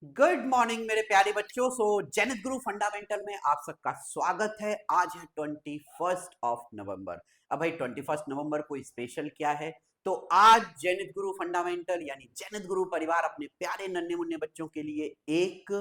Good morning मेरे प्यारे बच्चों। जेनिथ गुरु फंडामेंटल में आप सबका स्वागत है। आज है 21 नवंबर। अब भाई 21 नवंबर को स्पेशल क्या है? तो आज जेनिथ गुरु फंडामेंटल यानी जेनिथ गुरु परिवार अपने प्यारे नन्हे मुन्ने बच्चों के लिए एक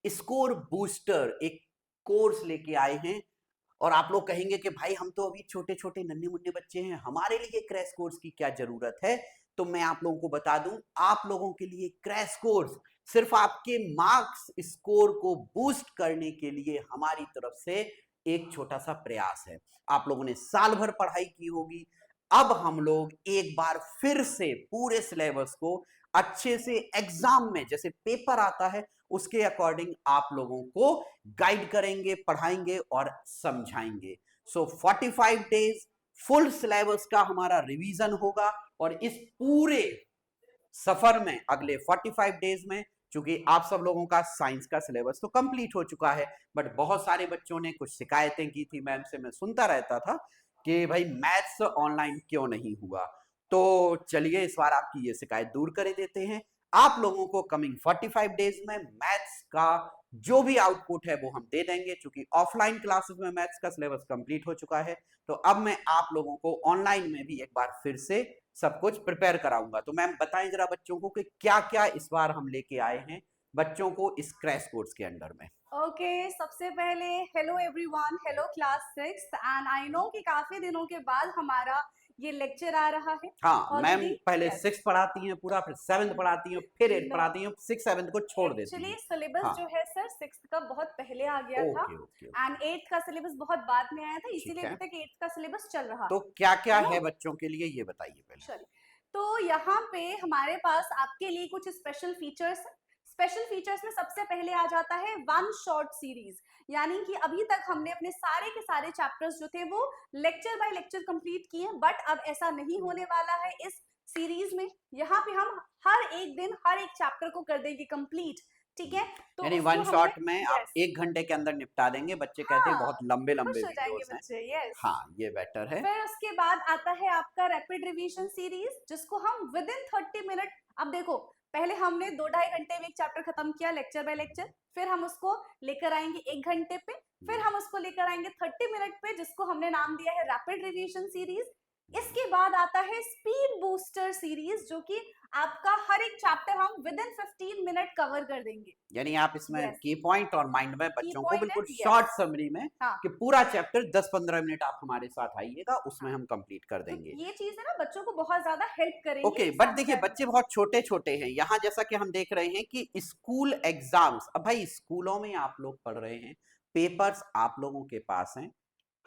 स्कोर बूस्टर एक कोर्स लेके आए हैं। और आप लोग कहेंगे कि भाई हम तो अभी छोटे छोटे नन्हे मुन्ने बच्चे हैं, हमारे लिए क्रैश कोर्स की क्या जरूरत है? तो मैं आप लोगों को बता दूं, आप लोगों के लिए क्रैश कोर्स सिर्फ आपके मार्क्स स्कोर को बूस्ट करने के लिए हमारी तरफ से एक छोटा सा प्रयास है। आप लोगों ने साल भर पढ़ाई की होगी, अब हम लोग एक बार फिर से पूरे सिलेबस को अच्छे से एग्जाम में जैसे पेपर आता है उसके अकॉर्डिंग आप लोगों को गाइड करेंगे, पढ़ाएंगे और समझाएंगे। 45 डेज फुल सिलेबस का हमारा रिवीजन होगा और इस पूरे सफर में अगले 45 डेज में, चूंकि आप सब लोगों का साइंस का सिलेबस तो कंप्लीट हो चुका है, बट बहुत सारे बच्चों ने कुछ शिकायतें की थी मैम से, मैं सुनता रहता था कि भाई मैथ्स ऑनलाइन क्यों नहीं हुआ। तो चलिए इस बार आपकी ये शिकायत दूर कर देते हैं। आप लोगों को कमिंग 45 डेज में मैथ्स का जो भी आउटपुट है वो हम दे देंगे, क्योंकि ऑफलाइन क्लासेस में मैथ्स का सिलेबस कंप्लीट हो चुका है। तो अब मैं आप लोगों को ऑनलाइन में भी एक बार फिर से सब कुछ प्रिपेयर कराऊंगा। तो मैम बताएं जरा बच्चों को कि क्या क्या इस बार हम लेके आए हैं बच्चों को इस क्रैश कोर्स के अंडर में। सबसे पहले hello everyone, hello class 6। And I know कि काफी दिनों के बाद हमारा ये लेक्चर आ रहा है हाँ मैम, ऑलरेडी। पहले यस, 6 पढ़ाती हैं पूरा, फिर 7 पढ़ाती हैं, फिर 8 नो, पढ़ाती हैं, 6 7 को छोड़ देती एक्चुअली हैं। सिलेबस हाँ, जो है सर 6th का बहुत पहले आ गया था okay okay okay, and 8th का सिलेबस बहुत बाद में आया था, ठीक इसीलिए है। अभी तक 8th का सिलेबस चल रहा तो है। क्या क्या नो, है बच्चों के लिए ये बताइए पहले। चलिए, तो यहाँ पे हमारे पास आपके लिए कुछ स्पेशल फीचर्स। स्पेशल फीचर्स में सबसे पहले आ जाता है वन शॉर्ट सीरीज, यानी कि अभी तक हमने अपने सारे के सारे चैप्टर्स जो थे वो लेक्चर बाय लेक्चर कंप्लीट किए, बट अब ऐसा नहीं होने वाला है इस सीरीज में। यहाँ पे हम हर एक दिन हर एक चैप्टर को कर देंगे कंप्लीट, ठीक है? तो यानी वन उसको हमने, शॉट में आप यस, 1 घंटे के अंदर निपटा देंगे। बच्चे कहते हैं हाँ, बहुत लंबे लंबे खुश हो जाएंगे वीडियोस हैं। बच्चे, यस। हाँ ये बेटर है। फिर उसके बाद आता है आपका रैपिड रिवीजन सीरीज, जिसको हम विद इन 30 मिनट, अब देखो, पहले हमने 2-2.5 घंटे में एक चैप्टर खत्म किया लेक्चर बाय लेक्चर, फिर हम उसको लेकर आएंगे 1 घंटे पे, फिर हम उसको लेकर आएंगे 30 मिनट पे, जिसको हमने नाम दिया है रैपिड रिवीजन सीरीज। इसके बाद आता है स्पीड बूस्टर सीरीज, जो कि आपका हर एक चैप्टर हम विद इन 15 मिनट कवर कर देंगे। यानी आप इसमें यस, की पॉइंट और माइंड में की बच्चों को पॉइंट बिल्कुल एंड शॉर्ट यस, समरी में हाँ, कि पूरा चैप्टर 10-15 मिनट आप हमारे साथ आइएगा, उसमें हाँ। हम कंप्लीट कर तो देंगे। ये चीज है ना, बच्चों को बहुत ज्यादा हेल्प करेंगी ओके, बट एग्जाम देखिए टाइम में। बच्चे बहुत छोटे छोटे हैं यहाँ, जैसा कि हम देख रहे हैं कि स्कूल एग्जाम्स, अब भाई स्कूलों में आप लोग पढ़ रहे हैं, पेपर्स आप लोगों के पास हैं।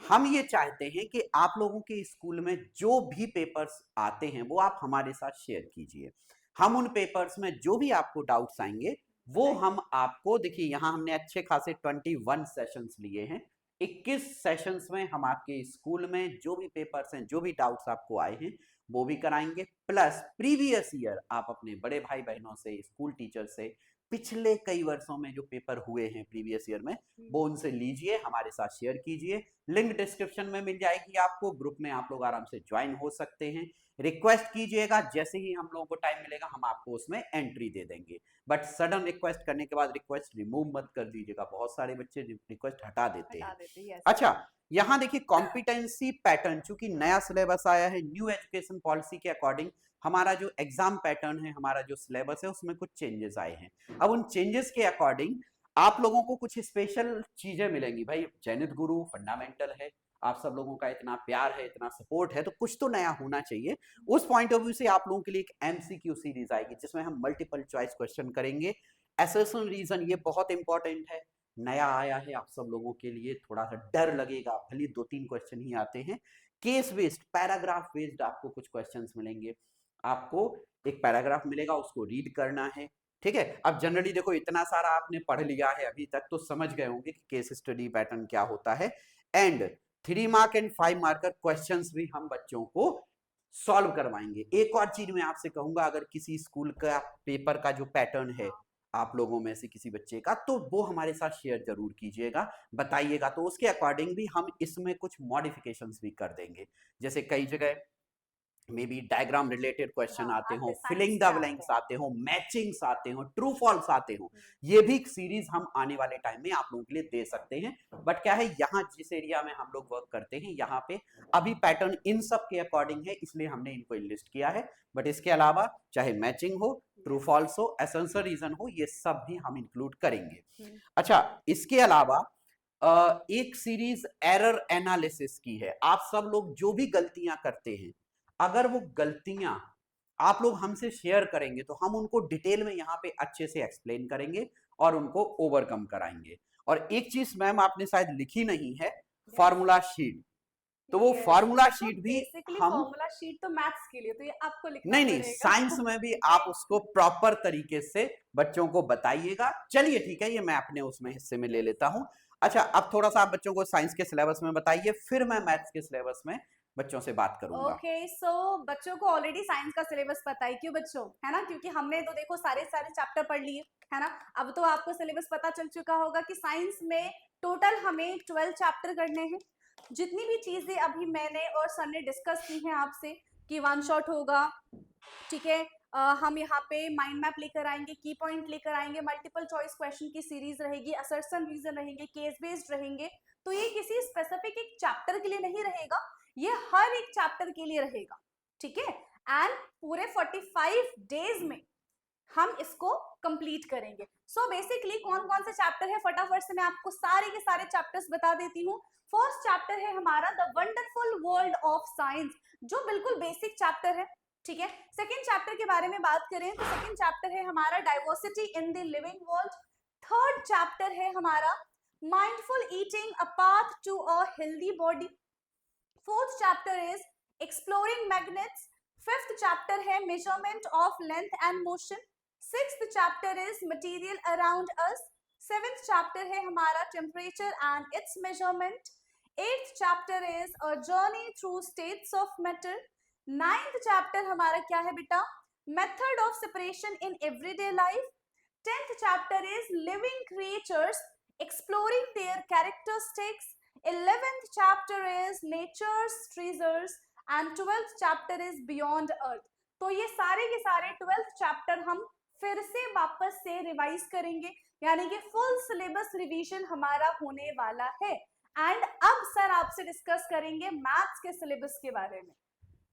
हम ये चाहते हैं कि आप लोगों के स्कूल में जो भी पेपर्स आते हैं वो आप हमारे साथ शेयर कीजिए। हम उन पेपर्स में जो भी आपको डाउट्स आएंगे वो राइट, हम आपको, देखिए यहाँ हमने अच्छे खासे 21 सेशंस लिए हैं। 21 सेशंस में हम आपके स्कूल में जो भी पेपर्स हैं, जो भी डाउट्स आपको आए हैं वो भी कराएंगे। प्लस प्रीवियस ईयर आप अपने बड़े भाई बहनों से, स्कूल टीचर से पिछले कई वर्षों में जो पेपर हुए हैं प्रीवियस ईयर में, वो उनसे लीजिए, हमारे साथ शेयर कीजिए। लिंक डिस्क्रिप्शन में मिल जाएगी आपको, ग्रुप में आप लोग आराम से ज्वाइन हो सकते हैं। रिक्वेस्ट कीजिएगा, जैसे ही हम लोगों को टाइम मिलेगा हम आपको उसमें एंट्री दे देंगे। बट सडन रिक्वेस्ट करने के बाद रिक्वेस्ट रिमूव मत कर दीजिएगा, बहुत सारे बच्चे रिक्वेस्ट हटा देते हटा हैं। देते, यस। अच्छा, यहाँ देखिए कॉम्पिटेंसी पैटर्न, चूंकि नया सिलेबस आया है, न्यू एजुकेशन पॉलिसी के अकॉर्डिंग हमारा जो एग्जाम पैटर्न है, हमारा जो सिलेबस है उसमें कुछ चेंजेस आए हैं। अब उन चेंजेस के अकॉर्डिंग आप लोगों को कुछ स्पेशल चीजें मिलेंगी। भाई जेनिथ गुरु फंडामेंटल है, आप सब लोगों का इतना प्यार है, इतना सपोर्ट है, तो कुछ तो नया होना चाहिए। उस पॉइंट ऑफ व्यू से आप लोगों के लिए एक एमसीक्यू सीरीज आएगी जिसमें हम मल्टीपल चॉइस क्वेश्चन करेंगे। असर्शन रीजन ये बहुत इंपॉर्टेंट है, नया आया है, आप सब लोगों के लिए थोड़ा सा डर लगेगा, भले 2-3 क्वेश्चन ही आते हैं। केस बेस्ड, पैराग्राफ बेस्ड आपको कुछ क्वेश्चंस मिलेंगे। आपको एक पैराग्राफ मिलेगा, उसको रीड करना है, ठीक है? अब जनरली देखो इतना सारा आपने पढ़ लिया है अभी तक, तो समझ गए होंगे कि केस स्टडी पैटर्न क्या होता है। And 3 mark and 5 marker questions भी हम बच्चों को सॉल्व करवाएंगे। एक और चीज मैं आपसे कहूंगा, अगर किसी स्कूल का पेपर का जो पैटर्न है आप लोगों में से किसी बच्चे का, तो वो हमारे साथ शेयर जरूर कीजिएगा, बताइएगा, तो उसके अकॉर्डिंग भी हम इसमें कुछ मॉडिफिकेशंस भी कर देंगे। जैसे कई जगह may be diagram related question हाँ, आते हो, आते फिलिंग साइंस द में आते ब्लैंक्स हैं। आते हो, मैचिंग्स आते हो, ट्रू फॉल्स आते हो, ये भी एक सीरीज हम आने वाले टाइम में आप लोगों के लिए दे सकते हैं। बट क्या है, यहाँ जिस एरिया में हम लोग वर्क करते हैं यहाँ पे अभी पैटर्न इन सब के अकॉर्डिंग है, इसलिए हमने इनको लिस्ट किया है। बट इसके अलावा चाहे मैचिंग हो, ट्रू फॉल्स हो, एसेंशियल रीजन हो, ये सब भी हम इंक्लूड करेंगे। अच्छा, इसके अलावा एक सीरीज एरर एनालिसिस की है। आप सब लोग जो भी गलतियां करते हैं, अगर वो गलतियां आप लोग हमसे शेयर करेंगे तो हम उनको डिटेल में यहाँ पे अच्छे से एक्सप्लेन करेंगे और उनको ओवरकम कराएंगे। और एक चीज मैम आपने शायद लिखी नहीं है, फार्मूला शीट। तो वो यस, फार्मूला तो शीट भी बेसिकली हम, फॉर्मूला शीट तो मैथ्स के लिए, तो ये आपको लिखना नहीं नहीं, पड़ेगा। साइंस में भी आप उसको प्रॉपर तरीके से बच्चों को बताइएगा। चलिए ठीक है, ये मैं अपने उसमें हिस्से में ले लेता हूं। अच्छा, अब थोड़ा सा आप बच्चों को साइंस के सिलेबस में बताइए, फिर मैं मैथ्स के सिलेबस में बच्चों से बात करूंगा। ओके, सो बच्चों को ऑलरेडी साइंस का सिलेबस पता है, क्यों बच्चों, है ना? क्योंकि हमने तो देखो सारे सारे चैप्टर पढ़ लिए, है ना? अब तो आपको सिलेबस पता चल चुका होगा कि साइंस में टोटल हमें 12 चैप्टर करने हैं। जितनी भी चीजें अभी मैंने और सर ने डिस्कस की हैं आपसे कि वन शॉट होगा, ठीक है, हम यहाँ पे माइंड मैप लेकर आएंगे, की पॉइंट लेकर आएंगे, मल्टीपल चॉइस क्वेश्चन की सीरीज रहेगी, असर्शन रीजन रहेंगे, केस बेस्ड रहेंगे। तो ये किसी स्पेसिफिक एक चैप्टर के लिए नहीं रहेगा, ये हर एक चैप्टर के लिए रहेगा, ठीक है? एंड पूरे 45 डेज में हम इसको कंप्लीट करेंगे। सो बेसिकली कौन कौन से चैप्टर है, फटाफट से मैं आपको सारे के सारे चैप्टर्स बता देती हूँ। फर्स्ट चैप्टर है हमारा the wonderful world of science, जो बिल्कुल बेसिक चैप्टर है, ठीक है? सेकेंड चैप्टर के बारे में बात करें तो सेकेंड चैप्टर है हमारा diversity in the living world. Third chapter है हमारा mindful eating, a path to a healthy body. Fourth chapter is exploring magnets. Fifth chapter है measurement of length and motion. Sixth chapter is material around us. Seventh chapter है हमारा temperature and its measurement. Eighth chapter is a journey through states of matter. Ninth chapter हमारा क्या है बेटा, method of separation in everyday life. Tenth chapter is living creatures, exploring there characteristics. 11th chapter is nature's treasures and 12th chapter is beyond earth। तो ये सारे के सारे 12th chapter हम फिर से वापस से रिवाइज करेंगे, यानी कि फुल सिलेबस रिवीजन हमारा होने वाला है। एंड अब सर आपसे डिस्कस करेंगे मैथ्स के सिलेबस के बारे में।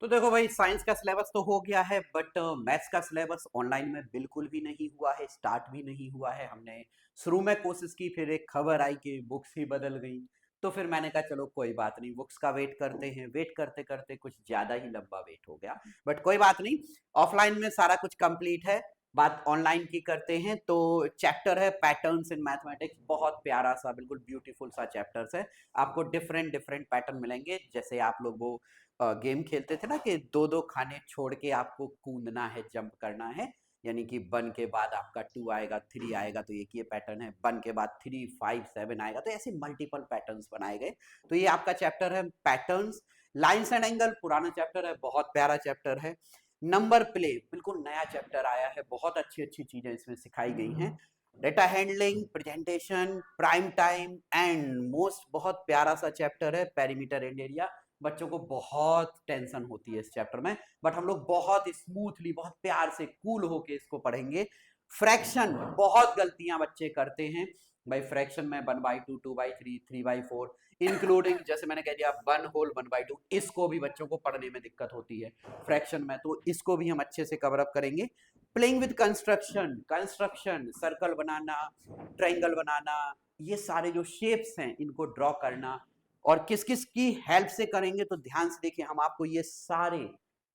तो देखो भाई, साइंस का सिलेबस तो हो गया है, बट मैथ्स का सिलेबस ऑनलाइन में बिल्कुल भी नहीं हुआ है, स्टार्ट भी नहीं हुआ है। हमने शुरू में कोशिश की, फिर एक खबर आई कि बुक्स ही बदल गई, तो फिर मैंने कहा चलो कोई बात नहीं, बुक्स का वेट करते हैं। वेट करते करते कुछ ज्यादा ही लंबा वेट हो गया, बट कोई बात नहीं, ऑफलाइन में सारा कुछ कंप्लीट है। बात ऑनलाइन की करते हैं, तो चैप्टर है पैटर्न्स इन मैथमेटिक्स, बहुत प्यारा सा, बिल्कुल ब्यूटीफुल सा चैप्टर्स है। आपको डिफरेंट डिफरेंट पैटर्न मिलेंगे, जैसे आप लोग वो गेम खेलते थे ना कि दो दो खाने छोड़ के आपको कूदना है, जंप करना है, यानी कि 1 के बाद आपका 2 आएगा, 3 आएगा, तो एक ये पैटर्न है, 1 के बाद 3, 5, 7 आएगा, तो ऐसे मल्टीपल पैटर्न्स बनाए गए। तो ये आपका चैप्टर है पैटर्न्स। लाइन्स एंड एंगल पुराना चैप्टर है, बहुत प्यारा चैप्टर है। नंबर प्ले बिल्कुल नया चैप्टर आया है, बहुत अच्छी अच्छी चीजें इसमें सिखाई गई हैं। Data handling, presentation, prime time and most, बहुत प्यारा सा चैप्टर है पेरीमीटर एंड एरिया। बच्चों को बहुत टेंशन होती है इस चैप्टर में, बट हम लोग बहुत स्मूथली, बहुत प्यार से, कूल होके इसको पढ़ेंगे। फ्रैक्शन, बहुत गलतियां बच्चे करते हैं भाई फ्रैक्शन में, 1/2, 2/3, 3/4, इंक्लूडिंग जैसे मैंने कह दिया 1 होल 1/2, इसको भी बच्चों को पढ़ने में दिक्कत होती है फ्रैक्शन में, तो इसको भी हम अच्छे से कवर अप करेंगे। Playing with construction, construction, circle बनाना, ट्रायंगल बनाना, ये सारे जो शेप्स हैं इनको ड्रॉ करना, और किस किस की हेल्प से करेंगे, तो ध्यान से देखिए, हम आपको ये सारे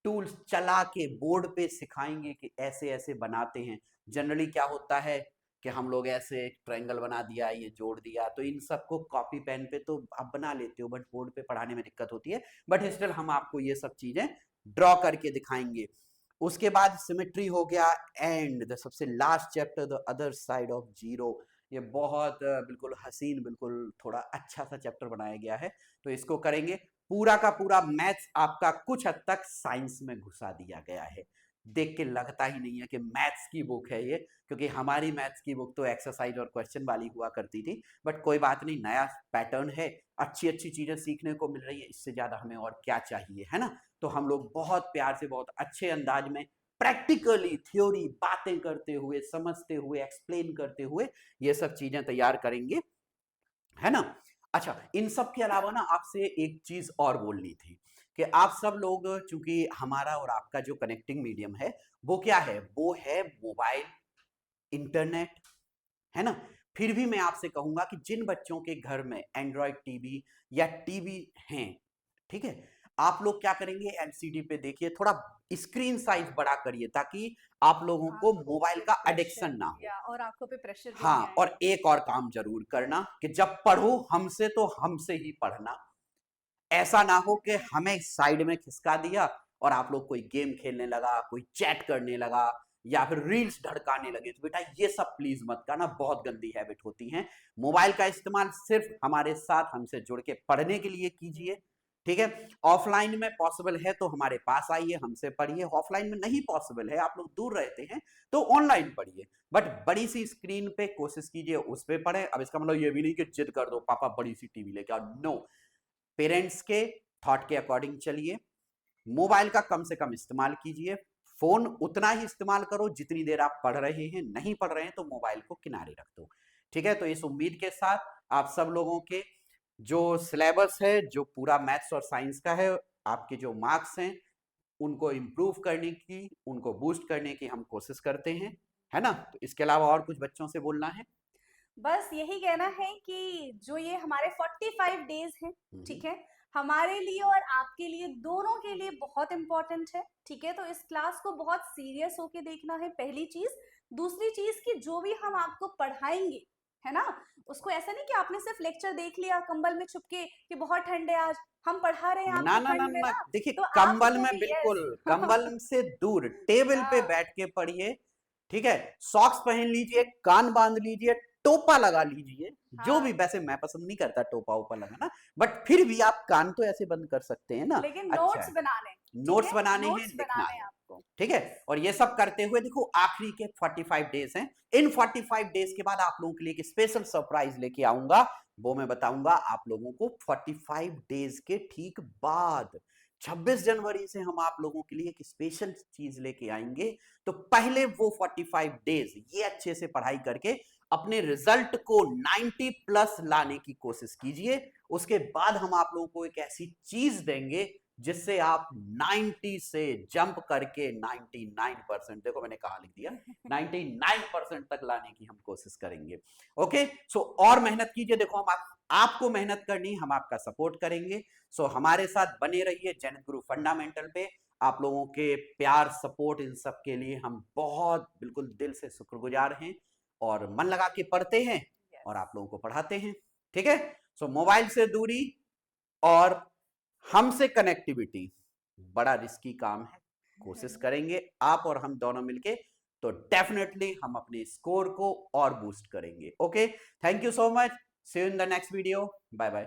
टूल्स चला के बोर्ड पे सिखाएंगे कि ऐसे ऐसे बनाते हैं। जनरली क्या होता है कि हम लोग ऐसे ट्रायंगल बना दिया, ये जोड़ दिया, तो इन सबको कॉपी पेन पे तो आप बना लेते हो, बट बोर्ड पे पढ़ाने में दिक्कत होती है। बट स्टिल हम आपको ये सब चीजें ड्रॉ करके दिखाएंगे। उसके बाद सिमेट्री हो गया, एंड द सबसे last chapter the other side of zero. ये बहुत बिल्कुल हसीन, बिल्कुल थोड़ा अच्छा सा चैप्टर बनाया गया है, तो इसको करेंगे। पूरा का पूरा मैथ्स आपका कुछ हद तक साइंस में घुसा दिया गया है, देख के लगता ही नहीं है कि मैथ्स की बुक है ये, क्योंकि हमारी मैथ्स की बुक तो एक्सरसाइज और क्वेश्चन वाली हुआ करती थी। बट कोई बात नहीं, नया पैटर्न है, अच्छी अच्छी चीजें सीखने को मिल रही है, इससे ज्यादा हमें और क्या चाहिए, है ना। तो हम लोग बहुत प्यार से, बहुत अच्छे अंदाज में, प्रैक्टिकली थ्योरी बातें करते हुए, समझते हुए, एक्सप्लेन करते हुए ये सब चीजें तैयार करेंगे, है ना। अच्छा, इन सब के अलावा ना आपसे एक चीज और बोलनी थी कि आप सब लोग, चूंकि हमारा और आपका जो कनेक्टिंग मीडियम है वो क्या है, वो है मोबाइल, इंटरनेट, है ना। फिर भी मैं आपसे कहूंगा कि जिन बच्चों के घर में एंड्रॉयड टीवी या टीवी हैं, ठीक है, आप लोग क्या करेंगे, एलसीडी पे देखिए, थोड़ा स्क्रीन साइज बड़ा करिए ताकि आप लोगों को आंखों मोबाइल पे का प्रेशर, एडिक्शन ना हो। या और आंखों पे प्रेशर भी नहीं हाँ, और आएगा। एक और काम जरूर करना कि जब पढ़ो हमसे तो हमसे ही पढ़ना। ऐसा ना हो कि हमें साइड में खिसका दिया और आप लोग कोई गेम खेलने लगा, कोई चैट करने लगा या फिर रील्स धड़काने लगे, तो बेटा ये सब प्लीज मत करना, बहुत गंदी हैबिट होती हैं। मोबाइल का इस्तेमाल सिर्फ हमारे साथ, हमसे जुड़ के पढ़ने के लिए कीजिए, ठीक है। ऑफलाइन में पॉसिबल है तो हमारे पास आइए, हमसे पढ़िए। ऑफलाइन में नहीं पॉसिबल है, आप लोग दूर रहते हैं, तो ऑनलाइन पढ़िए, बट बड़ी सी स्क्रीन पे कोशिश कीजिए, उस पे पढ़ें। अब इसका मतलब ये भी नहीं कि जिद कर दो पापा बड़ी सी टीवी लेके आओ, नो। पेरेंट्स के थॉट के अकॉर्डिंग चलिए, मोबाइल का कम से कम इस्तेमाल कीजिए, फोन उतना ही इस्तेमाल करो जितनी देर आप पढ़ रहे हैं, नहीं पढ़ रहे हैं तो मोबाइल को किनारे रख दो, ठीक है। तो इस उम्मीद के साथ आप सब लोगों के जो सिलेबस है, जो पूरा मैथ्स और साइंस का है, आपके जो मार्क्स हैं उनको इम्प्रूव करने की, उनको बूस्ट करने की हम कोशिश करते हैं, है ना। तो इसके अलावा और कुछ बच्चों से बोलना है। बस यही कहना है कि जो ये हमारे 45 डेज हैं, ठीक है, हमारे लिए और आपके लिए, दोनों के लिए बहुत इंपॉर्टेंट है, ठीक है। तो इस क्लास को बहुत सीरियस होके देखना है, पहली चीज। दूसरी चीज कि जो भी हम आपको पढ़ाएंगे, है ना, उसको ऐसा नहीं कि आपने सिर्फ लेक्चर देख लिया कंबल में छुप के कि बहुत ठंड है आज, हम पढ़ा रहे हैं ना आपको ना ना ठंड में ना, ना, देखिए तो आप कंबल उसको में भी बिल्कुल, यस कंबल से दूर टेबल पे हाँ बैठ के पढ़िए, ठीक है। सॉक्स पहन लीजिए, कान बांध लीजिए, टोपा लगा लीजिए, जो भी, हाँ, वैसे मैं पसंद नहीं करता टोपा ऊपर लगाना, बट फिर भी आप कान तो ऐसे बंद कर सकते हैं ना। लेकिन अच्छा नोट्स है, बनाने, ठीक नोट्स है, बनाने हैं, नोट्स लिखना बनाने है, हैं आपको। ठीक है। और ये सब करते हुए देखो आखिरी के 45 डेज हैं, इन 45 डेज के बाद आप लोगों के लिए एक स्पेशल सरप्राइज लेके आऊंगा, वो मैं बताऊंगा आप लोगों को 45 डेज के ठीक बाद। 26 जनवरी से हम आप लोगों के लिए एक स्पेशल चीज लेके आएंगे। तो पहले वो 45 डेज ये अच्छे से पढ़ाई करके अपने रिजल्ट को 90 प्लस लाने की कोशिश कीजिए। उसके बाद हम आप लोगों को एक ऐसी चीज देंगे जिससे आप 90 से जंप करके 99%, देखो मैंने कहा लिख दिया, 99% तक लाने की हम कोशिश करेंगे। ओके, सो और मेहनत कीजिए, देखो हम आपको मेहनत करनी, हम आपका सपोर्ट करेंगे। सो हमारे साथ बने रहिए जेनिथ गुरु फंडामेंटल पे। आप लोगों के प्यार, सपोर्ट, इन सब के लिए हम बहुत बिल्कुल दिल से शुक्रगुजार हैं और मन लगा के पढ़ते हैं और आप लोगों को पढ़ाते हैं, ठीक है। सो मोबाइल से दूरी और हमसे कनेक्टिविटी बड़ा रिस्की काम है, कोशिश करेंगे आप और हम दोनों मिलके तो डेफिनेटली हम अपने स्कोर को और बूस्ट करेंगे। Okay, thank you so much, see you in the next video, bye bye.